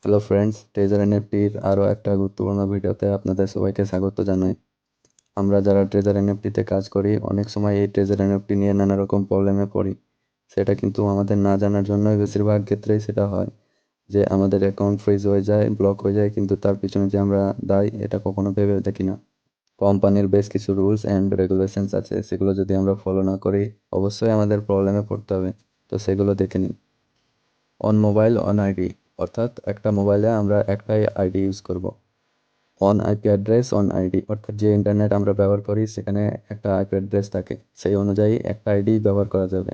Hello friends, treasure এনএফটির আরও একটা গুরুত্বপূর্ণ ভিডিওতে আপনাদের সবাইকে স্বাগত জানাই। আমরা যারা ট্রেজার এনএফটিতে কাজ করি অনেক সময় এই ট্রেজার এনএফটি নিয়ে নানা রকম প্রবলেমে পড়ি। সেটা কিন্তু আমাদের না জানার জন্যই বেশিরভাগ ক্ষেত্রেই সেটা হয়, যে আমাদের অ্যাকাউন্ট ফ্রিজ হয়ে যায়, ব্লক হয়ে যায়, কিন্তু তার পিছনে যে আমরা দায়ী এটা কখনো ভেবে দেখি না। কোম্পানির বেশ কিছু রুলস অ্যান্ড রেগুলেশনস আছে, সেগুলো যদি আমরা ফলো না করি অবশ্যই আমাদের প্রবলেমে পড়তে হবে। তো সেগুলো দেখে নিন। অন মোবাইল অন আইডি, অর্থাৎ একটা মোবাইলে আমরা একটাই আইডি ইউজ করব। On IP address on ID, অর্থাৎ যে ইন্টারনেট আমরা ব্যবহার করি সেখানে একটা আইপি অ্যাড্রেস থাকে, সেই অনুযায়ী একটা আইডি ব্যবহার করা যাবে।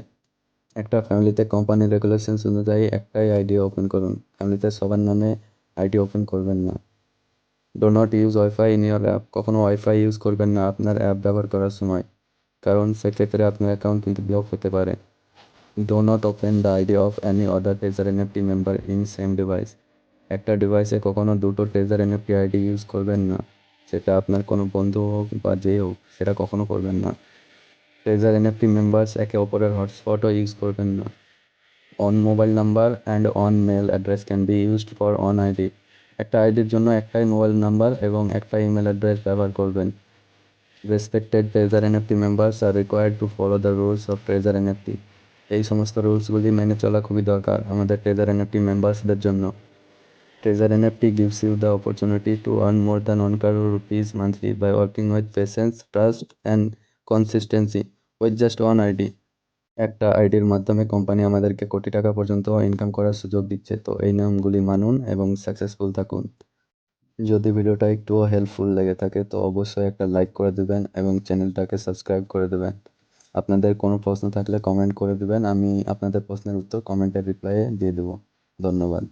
একটা ফ্যামিলিতে কোম্পানির রেগুলেশনস অনুযায়ী একটাই আইডি ওপেন করুন, ফ্যামিলিতে সবার নামে আইডি ওপেন করবেন না। Do not use WiFi in your app, কখনো ওয়াইফাই ইউজ করবেন না আপনার অ্যাপ ব্যবহার করার সময়, কারণ সেক্ষেত্রে আপনার অ্যাকাউন্ট কিন্তু ব্লক হতে পারে। Do not open the ID of any other treasure NFT member in same device, একটা ডিভাইসে কখনো দুটো ট্রেজার এনএফটি আইডি ইউজ করবেন না, সেটা আপনার কোনো বন্ধু হোক বা যেই হোক, সেটা কখনো করবেন না। ট্রেজার এনএফটি মেম্বার্স একে অপরের হটস্পটও ইউজ করবেন না। One mobile number and one mail address can be used for one ID, একটা আইডির জন্য একটাই মোবাইল নাম্বার এবং একটা ইমেল অ্যাড্রেস ব্যবহার করবেন। Respected treasure NFT members R required to follow the rules of treasure NFT, এই সমস্ত রুলসগুলি মেনে চলা খুবই দরকার আমাদের ট্রেজার এনএফটি মেম্বার্সদের জন্য। Trezor NFT gives you the opportunity to earn more than 1 crore rupees monthly by working with patience, trust, and consistency with just one ID. একটা আইডির মাধ্যমে কোম্পানি আমাদেরকে কোটি টাকা পর্যন্ত ইনকাম করার সুযোগ দিচ্ছে, তো এই নিয়মগুলি মানুন এবং সাকসেসফুল থাকুন। যদি ভিডিওটা একটুও হেল্পফুল লেগে থাকে তো অবশ্যই একটা লাইক করে দেবেন এবং চ্যানেলটাকে সাবস্ক্রাইব করে দেবেন। আপনাদের কোনো প্রশ্ন থাকলে কমেন্ট করে দেবেন, আমি আপনাদের প্রশ্নের উত্তর কমেন্টের রিপ্লাইয়ে দিয়ে দেবো। ধন্যবাদ।